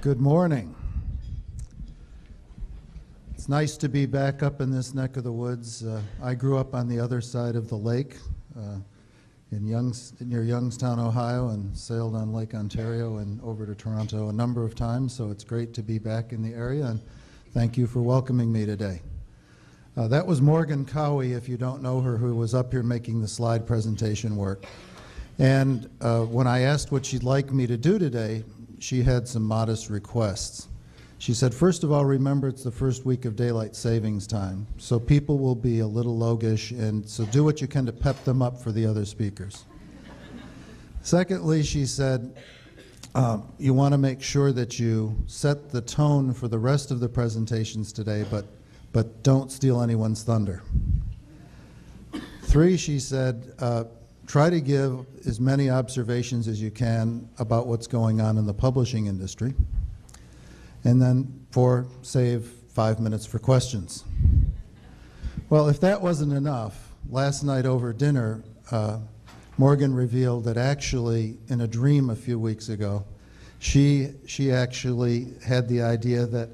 Good morning. It's nice to be back up in this neck of the woods. I grew up on the other side of the lake near Youngstown, Ohio, and sailed on Lake Ontario and over to Toronto a number of times, so it's great to be back in the area, and thank you for welcoming me today. That was Morgan Cowie, if you don't know her, who was up here making the slide presentation work. And when I asked what she'd like me to do today, she had some modest requests. She said, first of all, remember it's the first week of daylight savings time, so people will be a little logish, and so do what you can to pep them up for the other speakers. Secondly, she said, you want to make sure that you set the tone for the rest of the presentations today, but don't steal anyone's thunder. 3, she said, try to give as many observations as you can about what's going on in the publishing industry. And then 4, save 5 minutes for questions. Well, if that wasn't enough, last night over dinner, Morgan revealed that actually, in a dream a few weeks ago, she actually had the idea that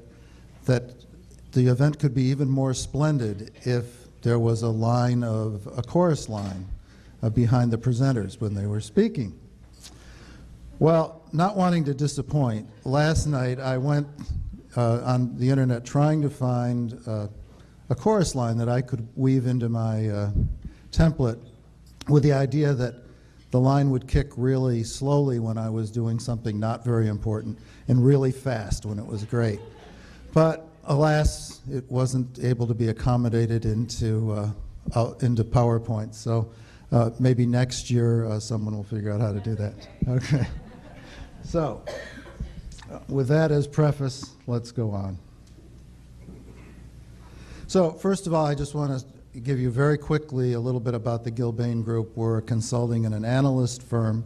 the event could be even more splendid if there was a chorus line behind the presenters when they were speaking. Well, not wanting to disappoint, last night I went on the internet trying to find a chorus line that I could weave into my template with the idea that the line would kick really slowly when I was doing something not very important and really fast when it was great. But alas, it wasn't able to be accommodated into PowerPoint. So maybe next year someone will figure out how to do that. Okay. So, with that as preface, let's go on. So, first of all, I just want to give you very quickly a little bit about the Gilbane Group. We're a consulting and an analyst firm.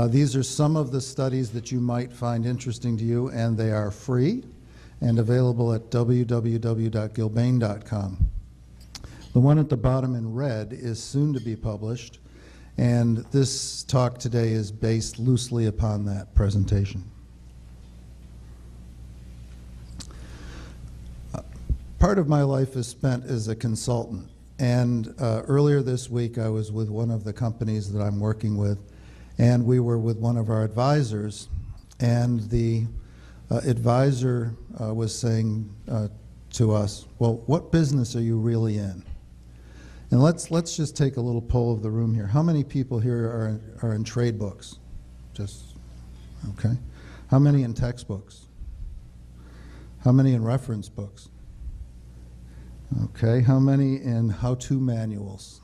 These are some of the studies that you might find interesting to you, and they are free and available at www.gilbane.com. The one at the bottom in red is soon to be published, and this talk today is based loosely upon that presentation. Part of my life is spent as a consultant, and earlier this week I was with one of the companies that I'm working with, and we were with one of our advisors, and the advisor was saying to us, well, what business are you really in? And let's just take a little poll of the room here. How many people here are in trade books? Just, okay. How many in textbooks? How many in reference books? Okay. How many in how-to manuals?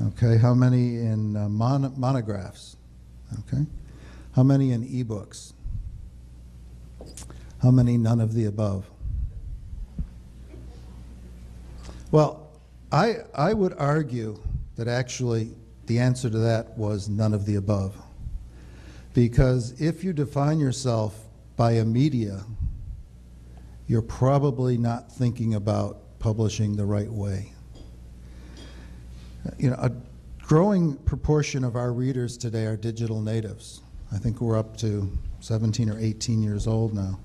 Okay. How many in monographs? Okay. How many in ebooks? How many none of the above? Well, I would argue that actually the answer to that was none of the above. Because if you define yourself by a media, you're probably not thinking about publishing the right way. You know, a growing proportion of our readers today are digital natives. I think we're up to 17 or 18 years old now.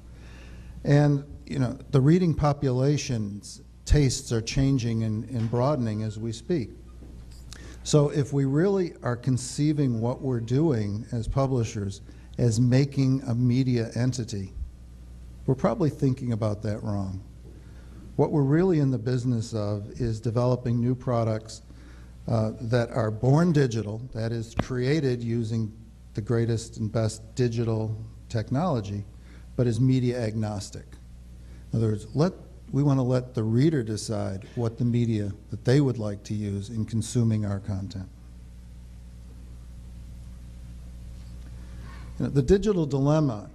And, you know, the reading population's tastes are changing and broadening as we speak. So if we really are conceiving what we're doing as publishers as making a media entity, we're probably thinking about that wrong. What we're really in the business of is developing new products that are born digital, that is created using the greatest and best digital technology, but is media agnostic. In other words, we want to let the reader decide what the media that they would like to use in consuming our content. You know, the digital dilemma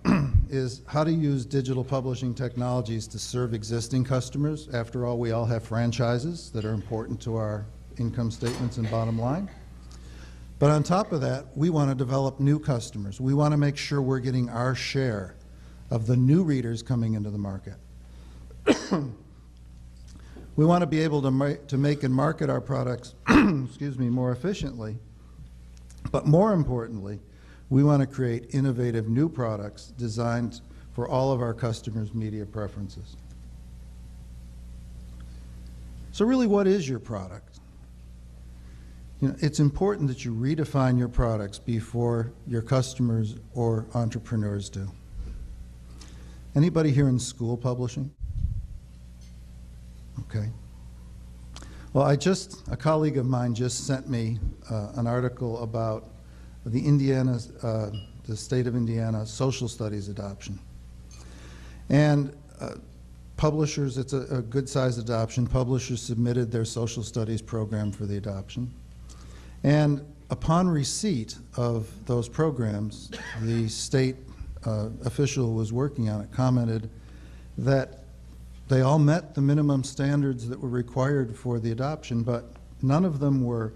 is how to use digital publishing technologies to serve existing customers. After all, we all have franchises that are important to our income statements and bottom line. But on top of that, we want to develop new customers. We want to make sure we're getting our share of the new readers coming into the market. We want to be able to make and market our products excuse me, more efficiently. But more importantly, We want to create innovative new products designed for all of our customers' media preferences. So really, what is your product? You know, it's important that you redefine your products before your customers or entrepreneurs do. Anybody here in school publishing? Okay. Well, a colleague of mine just sent me an article about the state of Indiana social studies adoption. And publishers, it's a good-sized adoption. Publishers submitted their social studies program for the adoption. And upon receipt of those programs, the state official who was working on it commented that they all met the minimum standards that were required for the adoption, but none of them were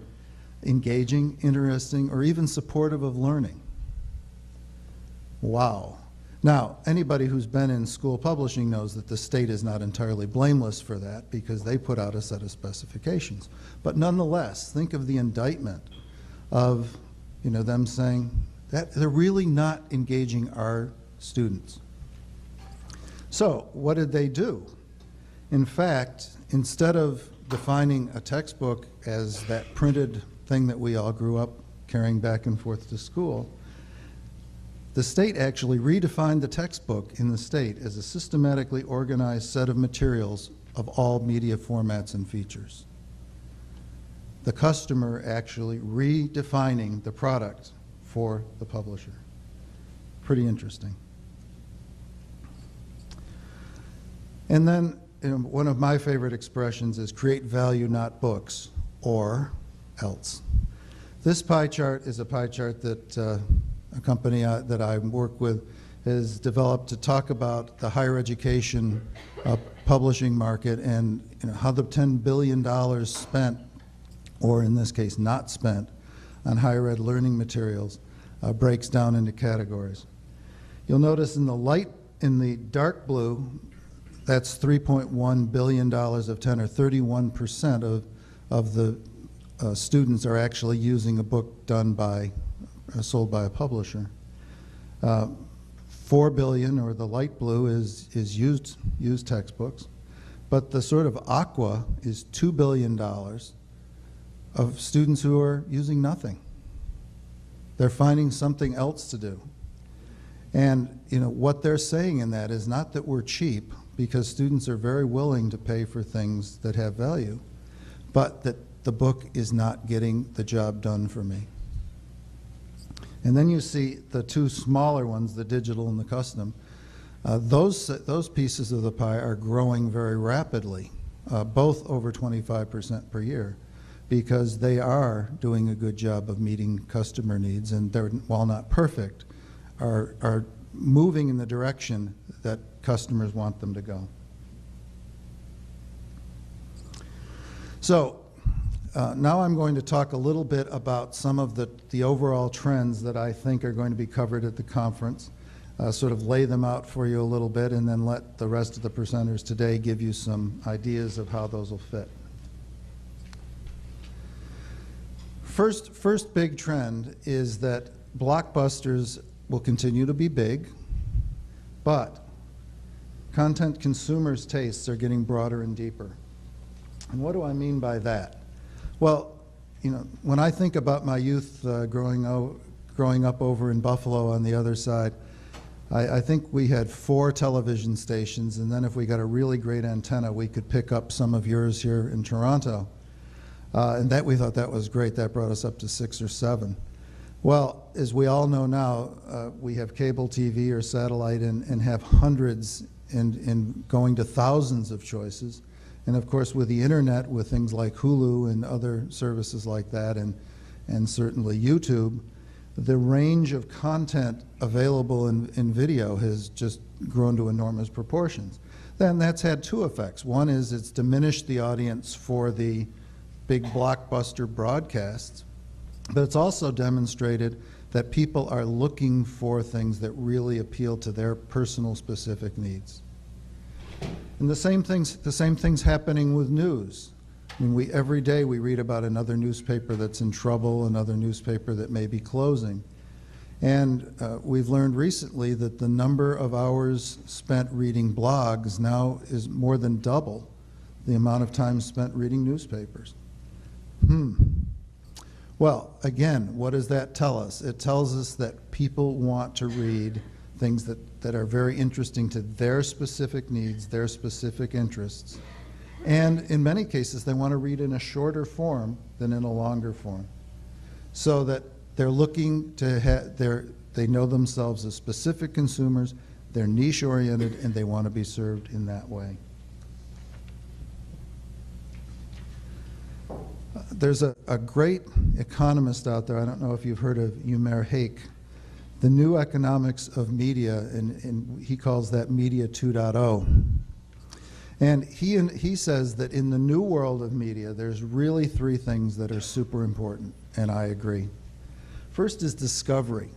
engaging, interesting, or even supportive of learning. Wow. Now, anybody who's been in school publishing knows that the state is not entirely blameless for that because they put out a set of specifications. But nonetheless, think of the indictment of, you know, them saying that they're really not engaging our students. So what did they do? In fact, instead of defining a textbook as that printed thing that we all grew up carrying back and forth to school, the state actually redefined the textbook in the state as a systematically organized set of materials of all media formats and features. The customer actually redefining the product for the publisher. Pretty interesting. And then, you know, one of my favorite expressions is create value, not books, or else. This pie chart is a pie chart that a company that I work with has developed to talk about the higher education publishing market and, you know, how the $10 billion spent, or in this case not spent, on higher ed learning materials breaks down into categories. You'll notice in the dark blue, that's $3.1 billion of 10, or 31% of the students are actually using a book done by, sold by a publisher. 4 billion, or the light blue, is used textbooks. But the sort of aqua is $2 billion of students who are using nothing. They're finding something else to do. And, you know, what they're saying in that is not that we're cheap, because students are very willing to pay for things that have value, but that the book is not getting the job done for me. And then you see the two smaller ones, the digital and the custom. Those pieces of the pie are growing very rapidly, both over 25% per year, because they are doing a good job of meeting customer needs, and they're, while not perfect, are moving in the direction that customers want them to go. So now I'm going to talk a little bit about some of the overall trends that I think are going to be covered at the conference, sort of lay them out for you a little bit, and then let the rest of the presenters today give you some ideas of how those will fit. First big trend is that blockbusters will continue to be big, but content consumers' tastes are getting broader and deeper. And what do I mean by that? Well, you know, when I think about my youth growing up over in Buffalo on the other side, I think we had 4 television stations, and then if we got a really great antenna, we could pick up some of yours here in Toronto. And that, we thought that was great. That brought us up to 6 or 7. Well, as we all know now, we have cable TV or satellite and have hundreds and going to thousands of choices. And of course, with the internet, with things like Hulu and other services like that, and certainly YouTube, the range of content available in video has just grown to enormous proportions. Then that's had 2 effects. One is it's diminished the audience for the big blockbuster broadcasts, but it's also demonstrated that people are looking for things that really appeal to their personal specific needs. And the same thing's happening with news. I mean, every day we read about another newspaper that's in trouble, another newspaper that may be closing. And we've learned recently that the number of hours spent reading blogs now is more than double the amount of time spent reading newspapers. Well, again, what does that tell us? It tells us that people want to read things that are very interesting to their specific needs, their specific interests. And in many cases, they want to read in a shorter form than in a longer form. So that they're looking to they know themselves as specific consumers, they're niche-oriented, and they want to be served in that way. There's a great economist out there, I don't know if you've heard of Umair Haque, the new economics of media, and he calls that Media 2.0. And he says that in the new world of media, there's really three things that are super important, and I agree. First is discovery.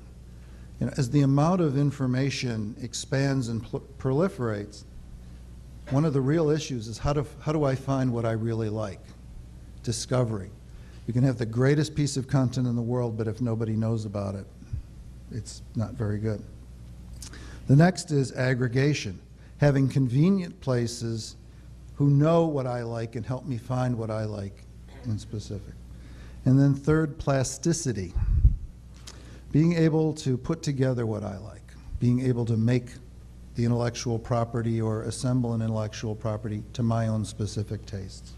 You know, as the amount of information expands and proliferates, one of the real issues is how do I find what I really like? Discovery. You can have the greatest piece of content in the world, but if nobody knows about it, it's not very good. The next is aggregation. Having convenient places who know what I like and help me find what I like in specific. And then third, plasticity. Being able to put together what I like. Being able to make the intellectual property or assemble an intellectual property to my own specific tastes.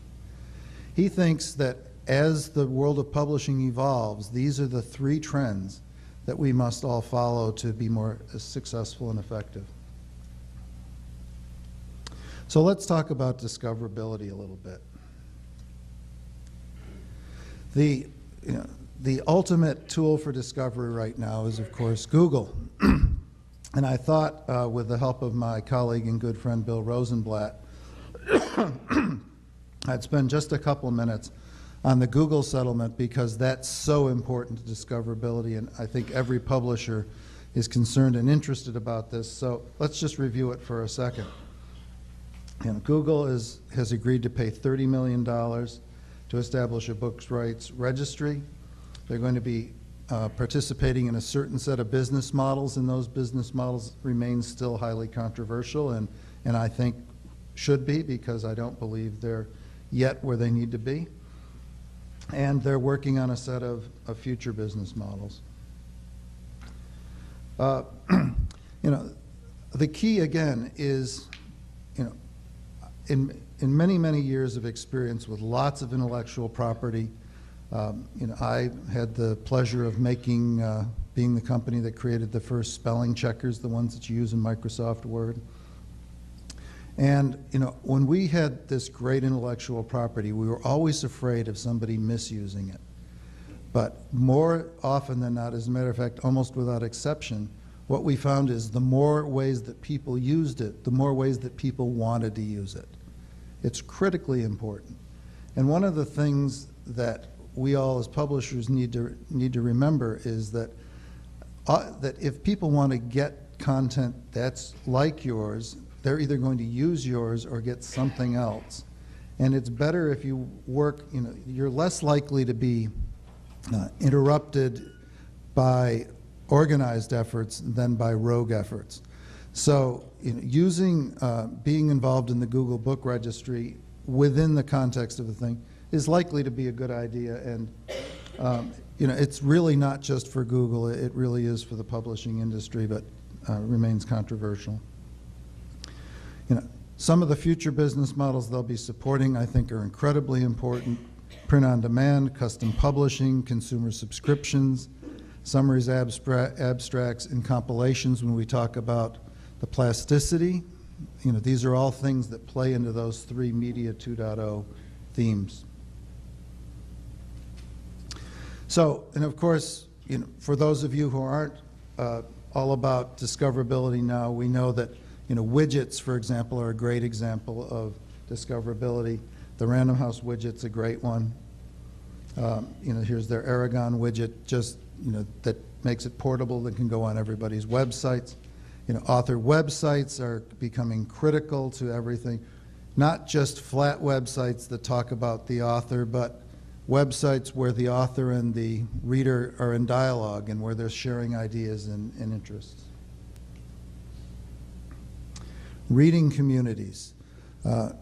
He thinks that as the world of publishing evolves, these are the three trends that we must all follow to be more successful and effective. So let's talk about discoverability a little bit. The ultimate tool for discovery right now is, of course, Google. And I thought, with the help of my colleague and good friend Bill Rosenblatt, I'd spend just a couple minutes on the Google settlement because that's so important to discoverability, and I think every publisher is concerned and interested about this. So let's just review it for a second. And Google has agreed to pay $30 million to establish a books rights registry. They're going to be participating in a certain set of business models, and those business models remain still highly controversial, and I think should be, because I don't believe they're yet where they need to be. And they're working on a set of future business models. The key again is, in many, many years of experience with lots of intellectual property, I had the pleasure of being the company that created the first spelling checkers, the ones that you use in Microsoft Word. And when we had this great intellectual property, we were always afraid of somebody misusing it. But more often than not, as a matter of fact, almost without exception, what we found is the more ways that people used it, the more ways that people wanted to use it. It's critically important. And one of the things that we all as publishers need to remember is that if people want to get content that's like yours, they're either going to use yours or get something else. And it's better if you work, you're less likely to be interrupted by organized efforts than by rogue efforts. So being involved in the Google Book Registry within the context of the thing is likely to be a good idea. And it's really not just for Google, it really is for the publishing industry, but remains controversial. Some of the future business models they'll be supporting, I think, are incredibly important. Print on demand, custom publishing, consumer subscriptions, summaries, abstracts, and compilations. When we talk about the plasticity, these are all things that play into those three Media 2.0 themes. So, and of course, for those of you who aren't all about discoverability now, we know that widgets, for example, are a great example of discoverability. The Random House widget's a great one. Here's their Eragon widget, just that makes it portable, that can go on everybody's websites. Author websites are becoming critical to everything. Not just flat websites that talk about the author, but websites where the author and the reader are in dialogue and where they're sharing ideas and interests. Reading communities.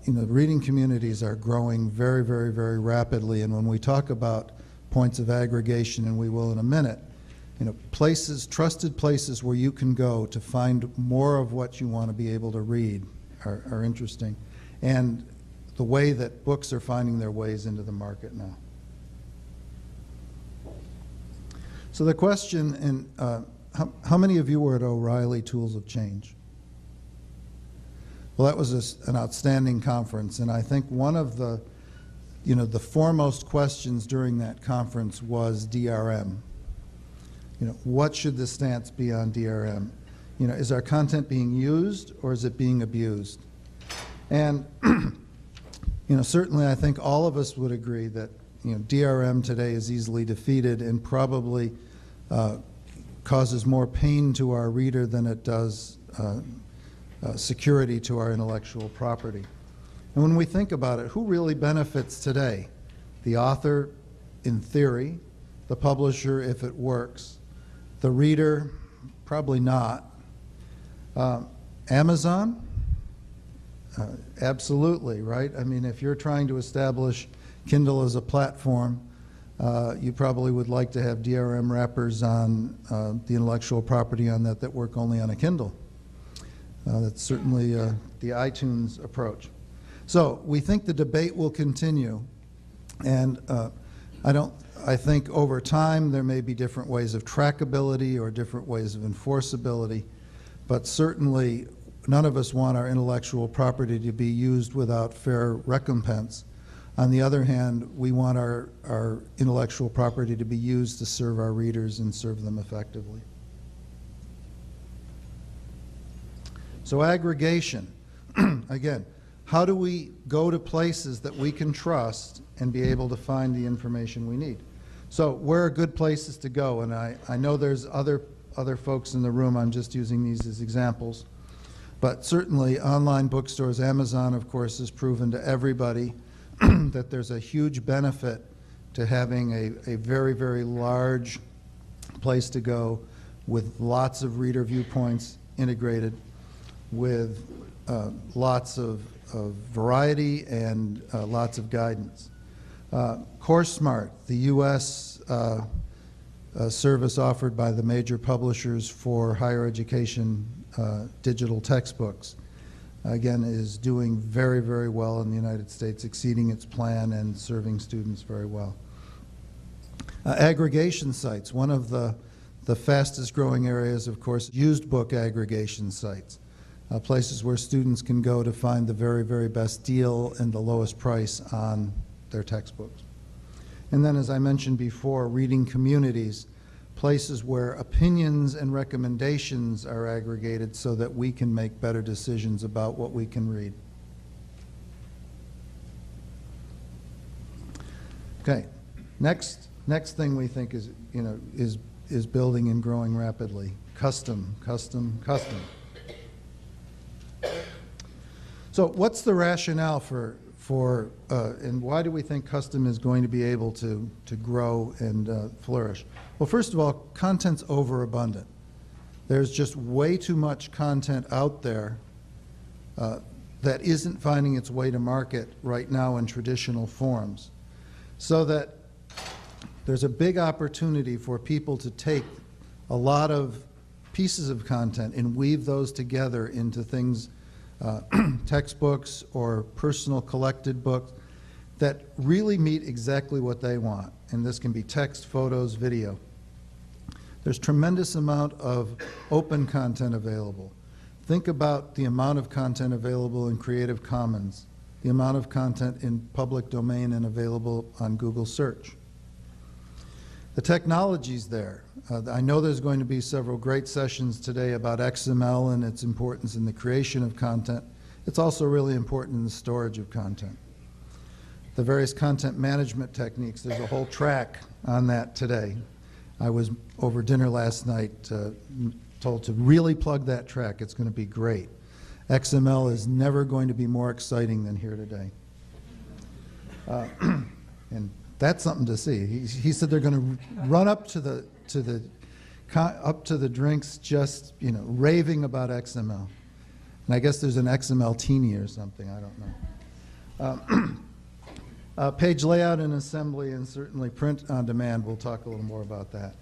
Reading communities are growing very, very, very rapidly, and when we talk about points of aggregation, and we will in a minute, places, trusted places where you can go to find more of what you want to be able to read are interesting, and the way that books are finding their ways into the market now. So the question, how many of you were at O'Reilly Tools of Change? Well, that was an outstanding conference, and I think one of the foremost questions during that conference was DRM. What should the stance be on DRM? Is our content being used or is it being abused? And certainly I think all of us would agree that DRM today is easily defeated and probably causes more pain to our reader than it does security to our intellectual property. And when we think about it, who really benefits today? The author, in theory, the publisher, if it works, the reader, probably not. Amazon? Absolutely, right? I mean, if you're trying to establish Kindle as a platform, you probably would like to have DRM wrappers on the intellectual property on that work only on a Kindle. That's certainly the iTunes approach. So we think the debate will continue, and I think over time there may be different ways of trackability or different ways of enforceability, but certainly none of us want our intellectual property to be used without fair recompense. On the other hand, we want our intellectual property to be used to serve our readers and serve them effectively. So aggregation, again, how do we go to places that we can trust and be able to find the information we need? So where are good places to go? And I know there's other folks in the room, I'm just using these as examples. But certainly online bookstores, Amazon, of course, has proven to everybody that there's a huge benefit to having a very, very large place to go with lots of reader viewpoints integrated, with lots of variety and lots of guidance. CourseSmart, the U.S. Service offered by the major publishers for higher education digital textbooks, again, is doing very, very well in the United States, exceeding its plan and serving students very well. Aggregation sites, one of the fastest growing areas, of course, used book aggregation sites. Places where students can go to find the very, very best deal and the lowest price on their textbooks. And then, as I mentioned before, reading communities, places where opinions and recommendations are aggregated so that we can make better decisions about what we can read. Okay, next thing we think is building and growing rapidly. Custom. So what's the rationale for and why do we think custom is going to be able to grow and flourish? Well, first of all, content's overabundant. There's just way too much content out there that isn't finding its way to market right now in traditional forms. So that there's a big opportunity for people to take a lot of pieces of content and weave those together into things, textbooks or personal collected books that really meet exactly what they want. And this can be text, photos, video. There's tremendous amount of open content available. Think about the amount of content available in Creative Commons, the amount of content in public domain and available on Google search. The technology's there. I know there's going to be several great sessions today about XML and its importance in the creation of content. It's also really important in the storage of content. The various content management techniques, there's a whole track on that today. I was over dinner last night told to really plug that track. It's going to be great. XML is never going to be more exciting than here today. And That's something to see. He said they're going to run up to the drinks, just raving about XML. And I guess there's an XML teeny or something. I don't know. Page layout and assembly, and certainly print on demand. We'll talk a little more about that.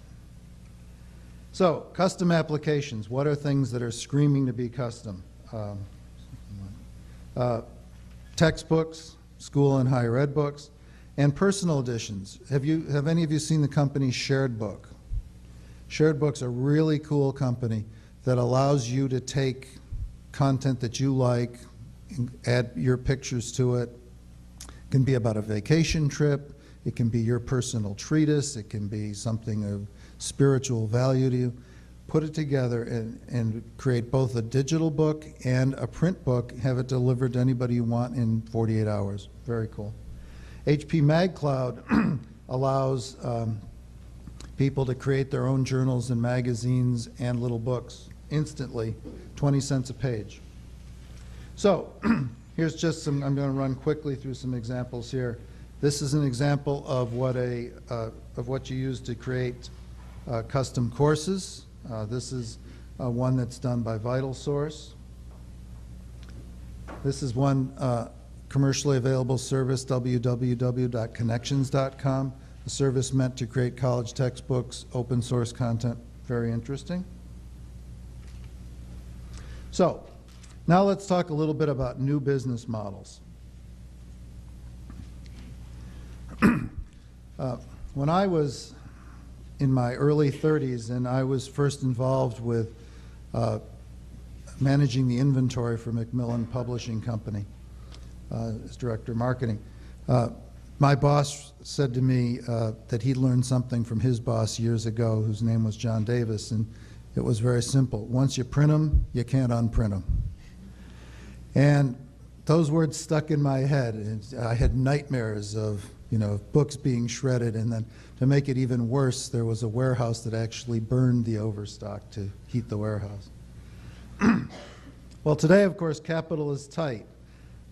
So, custom applications. What are things that are screaming to be custom? Textbooks, school and higher ed books, and personal editions. Have any of you seen the company Shared Book? Shared Book's a really cool company that allows you to take content that you like, and add your pictures to it. It can be about a vacation trip. It can be your personal treatise. It can be something of spiritual value to you. Put it together and create both a digital book and a print book, have it delivered to anybody you want in 48 hours. Very cool. HP MagCloud allows people to create their own journals and magazines and little books instantly, 20 cents a page. So here's just some, I'm going to run quickly through some examples here. This is an example of what you use to create custom courses. This is one that's done by VitalSource. This is one commercially available service, www.connexions.com, a service meant to create college textbooks, open source content. Very interesting. So now let's talk a little bit about new business models. When I was in my early 30s and I was first involved with managing the inventory for Macmillan Publishing Company as director of marketing, my boss said to me that he'd learned something from his boss years ago, whose name was John Davis, and it was very simple. Once you print them, you can't unprint them. And those words stuck in my head. And I had nightmares of books being shredded, and then to make it even worse, there was a warehouse that actually burned the overstock to heat the warehouse. Well, today, of course, capital is tight.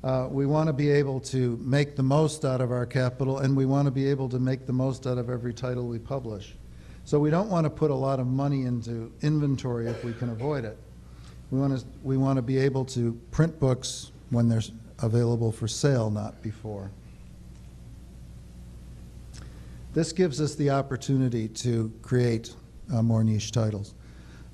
We want to be able to make the most out of our capital, and we want to be able to make the most out of every title we publish. So we don't want to put a lot of money into inventory if we can avoid it. We want to be able to print books when they're available for sale, not before. This gives us the opportunity to create more niche titles.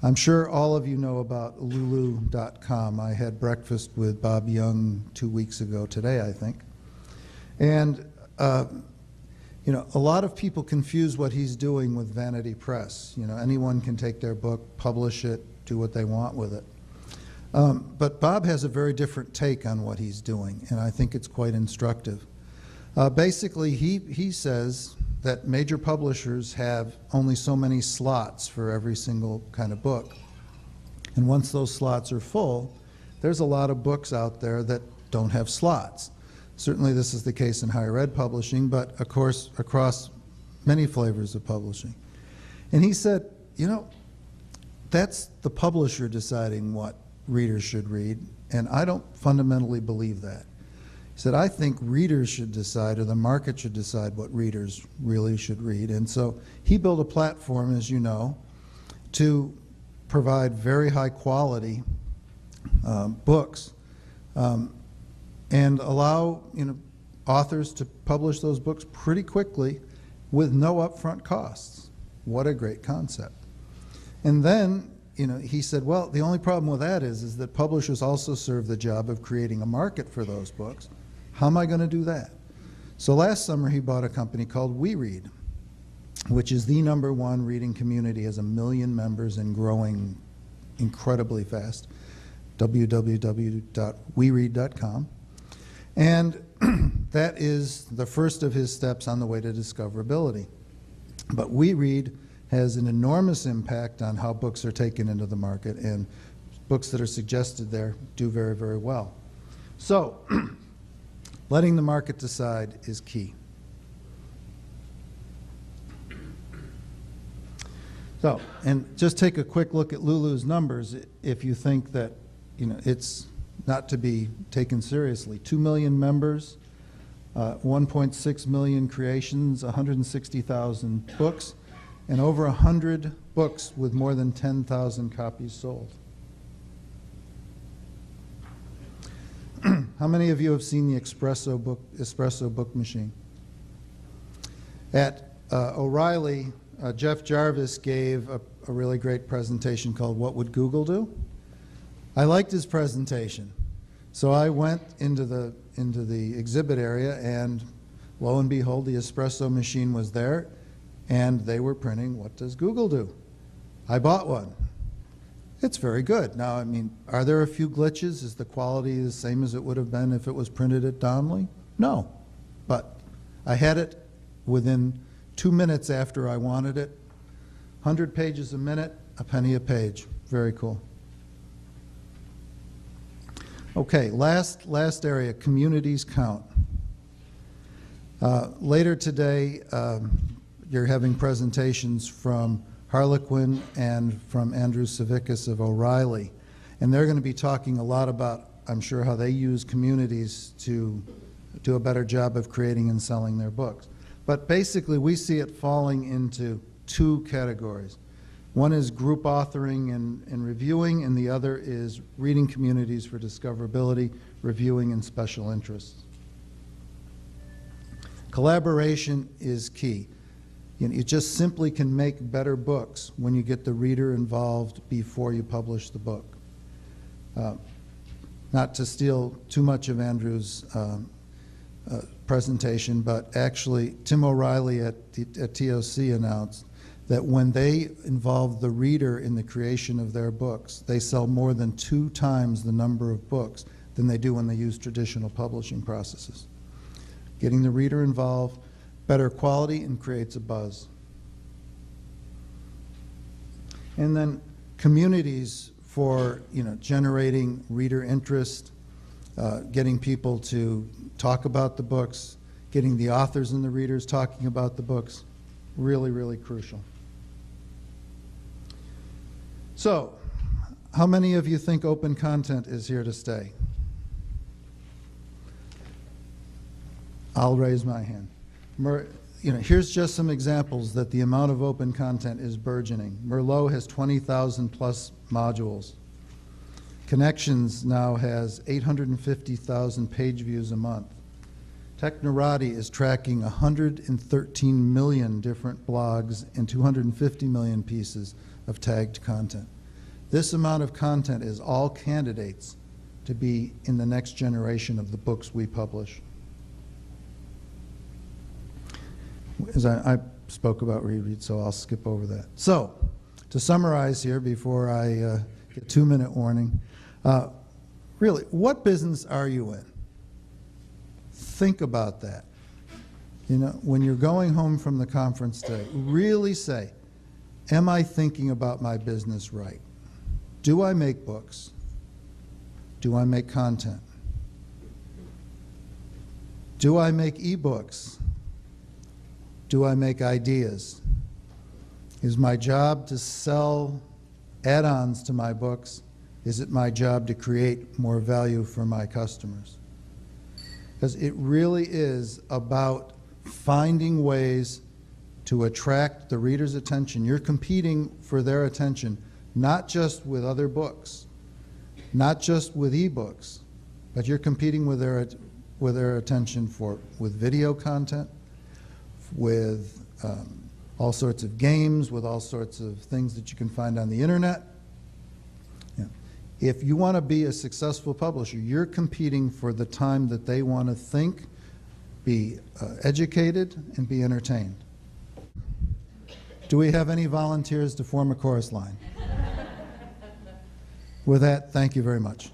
I'm sure all of you know about Lulu.com. I had breakfast with Bob Young 2 weeks ago today, I think. And a lot of people confuse what he's doing with Vanity Press. Anyone can take their book, publish it, do what they want with it. But Bob has a very different take on what he's doing, and I think it's quite instructive. Basically, he says that major publishers have only so many slots for every single kind of book. And once those slots are full, there's a lot of books out there that don't have slots. Certainly this is the case in higher ed publishing, but of course across many flavors of publishing. And he said, that's the publisher deciding what readers should read, and I don't fundamentally believe that. He said, I think readers should decide, or the market should decide what readers really should read. And so he built a platform, as you know, to provide very high quality books and allow authors to publish those books pretty quickly with no upfront costs. What a great concept. And then he said, well, the only problem with that is that publishers also serve the job of creating a market for those books. How am I going to do that? So last summer he bought a company called WeRead, which is the #1 reading community, has 1 million members and growing incredibly fast. www.weread.com. And that is the first of his steps on the way to discoverability. But WeRead has an enormous impact on how books are taken into the market, and books that are suggested there do very, very well. So letting the market decide is key. So, and just take a quick look at Lulu's numbers if you think that it's not to be taken seriously. 2 million members, 1.6 million creations, 160,000 books, and over 100 books with more than 10,000 copies sold. How many of you have seen the Espresso book machine? At O'Reilly, Jeff Jarvis gave a really great presentation called What Would Google Do? I liked his presentation. So I went into the exhibit area, and lo and behold, the Espresso machine was there, and they were printing What Does Google Do? I bought one. It's very good. Now, I mean, are there a few glitches? Is the quality the same as it would have been if it was printed at Donnelly? No. But I had it within 2 minutes after I wanted it. 100 pages a minute, a penny a page. Very cool. Okay, last area, communities count. Later today, you're having presentations from Harlequin and from Andrew Savickas of O'Reilly. And they're going to be talking a lot about, I'm sure, how they use communities to do a better job of creating and selling their books. But basically, we see it falling into two categories. One is group authoring and reviewing, and the other is reading communities for discoverability, reviewing, and special interests. Collaboration is key. You just simply can make better books when you get the reader involved before you publish the book. Not to steal too much of Andrew's presentation, but actually Tim O'Reilly at TOC announced that when they involve the reader in the creation of their books, they sell more than 2 times the number of books than they do when they use traditional publishing processes. Getting the reader involved, better quality, and creates a buzz. And then communities for generating reader interest, getting people to talk about the books, getting the authors and the readers talking about the books, really, really crucial. So, how many of you think open content is here to stay? I'll raise my hand. Here's just some examples that the amount of open content is burgeoning. Merlot has 20,000 plus modules. Connections now has 850,000 page views a month. Technorati is tracking 113 million different blogs and 250 million pieces of tagged content. This amount of content is all candidates to be in the next generation of the books we publish. As I spoke about reread, so I'll skip over that. So, to summarize here before I get 2-minute warning, really, what business are you in? Think about that. When you're going home from the conference today, really say, am I thinking about my business right? Do I make books? Do I make content? Do I make ebooks? Do I make ideas? Is my job to sell add-ons to my books? Is it my job to create more value for my customers? Because it really is about finding ways to attract the reader's attention. You're competing for their attention, not just with other books, not just with ebooks, but you're competing with their attention with video content, with all sorts of games, with all sorts of things that you can find on the internet. If you want to be a successful publisher, you're competing for the time that they want to think, be educated, and be entertained. Do we have any volunteers to form a chorus line? With that, thank you very much.